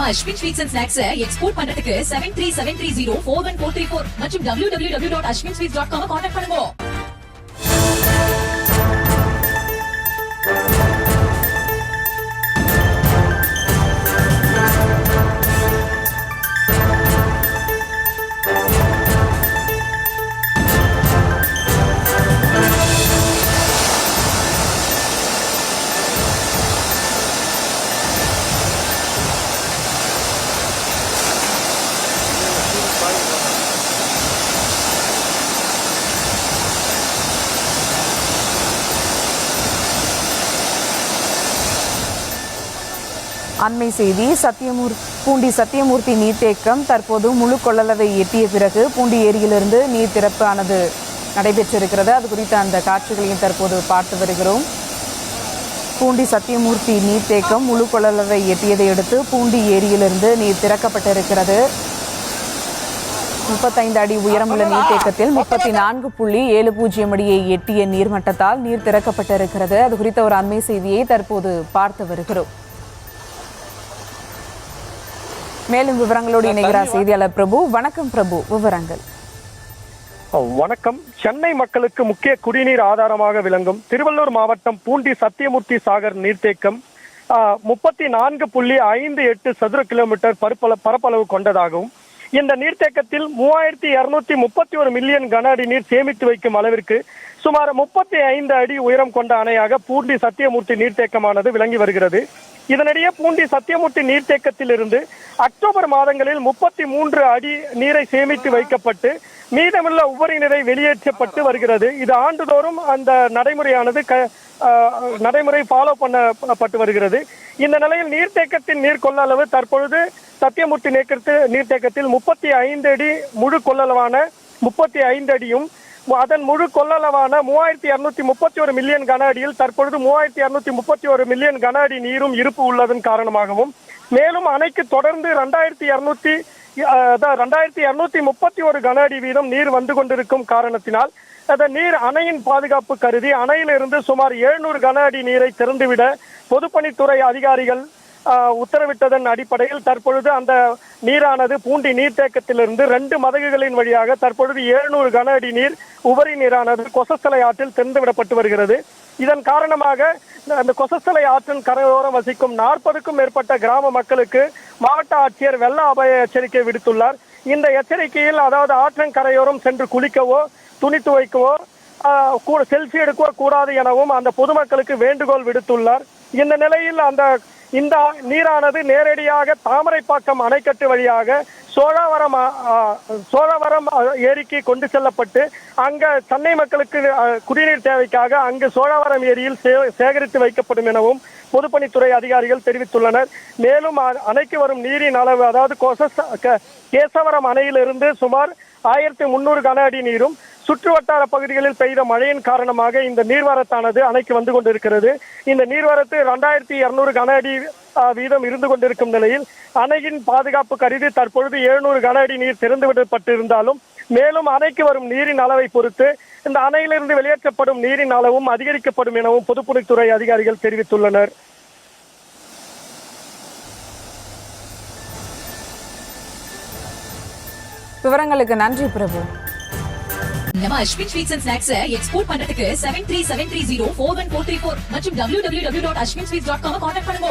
நம்ம Ashwin sweets and snacks export பண்றதுக்கு 7373041434 மற்றும் www.ashwinsweets.com கான்டாக்ட் பண்ணுங்க. அண்மை செய்தி. பூண்டி சத்தியமூர்த்தி நீர்த்தேக்கம் தற்போது முழு கொள்ளளவை எட்டிய பிறகு பூண்டி ஏரியிலிருந்து நீர் திறப்பு ஆனது நடைபெற்றிருக்கிறது. அது குறித்த அந்த காட்சிகளையும் தற்போது பார்த்து வருகிறோம். பூண்டி சத்தியமூர்த்தி நீர்த்தேக்கம் முழு கொள்ளளவை எட்டியதை அடுத்து பூண்டி ஏரியிலிருந்து நீர் திறக்கப்பட்டிருக்கிறது. 35 அடி உயரமுள்ள நீர்த்தேக்கத்தில் 34.70 அடியை எட்டிய நீர்மட்டத்தால் நீர் திறக்கப்பட்டிருக்கிறது. அது குறித்த ஒரு அண்மை செய்தியை தற்போது பார்த்து வருகிறோம். மேலும் விவரங்களோடு இணைகிறார் செய்தியாளர் பிரபு. வணக்கம் பிரபு, விவரங்கள். வணக்கம். சென்னை மக்களுக்கு முக்கிய குடிநீர் ஆதாரமாக விளங்கும் திருவள்ளூர் மாவட்டம் பூண்டி சத்தியமூர்த்தி சாகர் நீர்த்தேக்கம் 34.58 சதுர கிலோமீட்டர் பரப்பளவு கொண்டதாகவும் இந்த நீர்த்தேக்கத்தில் 3231 மில்லியன் கன அடி நீர் சேமித்து வைக்கும் அளவிற்கு சுமார் 35 அடி உயரம் கொண்ட அணையாக பூண்டி சத்தியமூர்த்தி நீர்த்தேக்கமானது விளங்கி வருகிறது. இதனிடையே பூண்டி சத்தியமூர்த்தி நீர்த்தேக்கத்திலிருந்து அக்டோபர் மாதங்களில் 33 அடி நீரை சேமித்து வைக்கப்பட்டு மீதமுள்ள உபரி நீரை வெளியேற்றப்பட்டு வருகிறது. இது ஆண்டுதோறும் அந்த நடைமுறை ஃபாலோ பண்ணப்பட்டு வருகிறது. இந்த நிலையில் நீர்த்தேக்கத்தின் நீர் கொள்ளளவு தற்பொழுது சத்தியமூர்த்தி நீர்த்தேக்கத்தில் 35 அடி முழு கொள்ளளவான 35 அடியும் அதன் முழு கொள்ளளவான 3231 மில்லியன் கன அடியில் தற்பொழுது 3231 மில்லியன் கன அடி நீரும் இருப்பு உள்ளதன் காரணமாகவும் மேலும் அணைக்கு தொடர்ந்து 2231 கன அடி வீதம் நீர் வந்து கொண்டிருக்கும் காரணத்தினால் நீர் அணையின் பாதுகாப்பு கருதி அணையிலிருந்து சுமார் 700 கன அடி நீரை திறந்துவிட பொதுப்பணித்துறை அதிகாரிகள் உத்தரவிட்டதன் அடிப்படையில் தற்பொழுது அந்த நீரானது பூண்டி நீர்த்தேக்கத்திலிருந்து 2 மதகுகளின் வழியாக தற்பொழுது 700 கன அடி நீர் உபரி நீரானது கொசஸ்தலை ஆற்றில் திறந்துவிடப்பட்டு வருகிறது. இதன் காரணமாக அந்த கொசஸ்தலை ஆற்றின் கரையோரம் வசிக்கும் 40க்கும் மேற்பட்ட கிராம மக்களுக்கு மாவட்ட ஆட்சியர் வெள்ள அபாய எச்சரிக்கை விடுத்துள்ளார். இந்த எச்சரிக்கையில் அதாவது ஆற்றின் கரையோரம் சென்று குளிக்கவோ துணி துவைக்கவோ செல்ஃபி எடுக்கவோ கூடாது எனவும் அந்த பொதுமக்களுக்கு வேண்டுகோள் விடுத்துள்ளார். இந்த நிலையில் இந்த நீரானது நேரடியாக தாமரைப்பாக்கம் அணைக்கட்டு வழியாக சோழவரம் ஏரிக்கு கொண்டு செல்லப்பட்டு அங்க சென்னை மக்களுக்கு குடிநீர் தேவைக்காக அங்கு சோழவரம் ஏரியில் சேகரித்து வைக்கப்படும் எனவும் பொதுப்பணித்துறை அதிகாரிகள் தெரிவித்துள்ளனர். மேலும் அணைக்கு வரும் நீரின் அளவு அதாவது கேசவரம் அணையிலிருந்து சுமார் 1300 கன அடி நீரும் சுற்றுவட்டார பகுதிகளில் பெய்த மழையின் காரணமாக இந்த நீர்வரத்தானது அணைக்கு வந்து கொண்டிருக்கிறது. இந்த நீர்வரத்து 2200 கன அடி வீதம் இருந்து கொண்டிருக்கும் நிலையில் அணையின் பாதுகாப்பு கருதி தற்பொழுது 700 கன அடி நீர் திறந்துவிடப்பட்டிருந்தாலும் மேலும் அணைக்கு வரும் நீரின் அளவை பொறுத்து இந்த அணையிலிருந்து வெளியேற்றப்படும் நீரின் அளவும் அதிகரிக்கப்படும் எனவும் பொதுப்பணித்துறை அதிகாரிகள் தெரிவித்துள்ளனர். விவரங்களுக்கு நன்றி பிரபு. நம்ம Ashwin sweets and snacks export பண்றதுக்கு 7373041434 மற்றும் www.ashwinsweets.com கான்டாக்ட் பண்ணுங்க.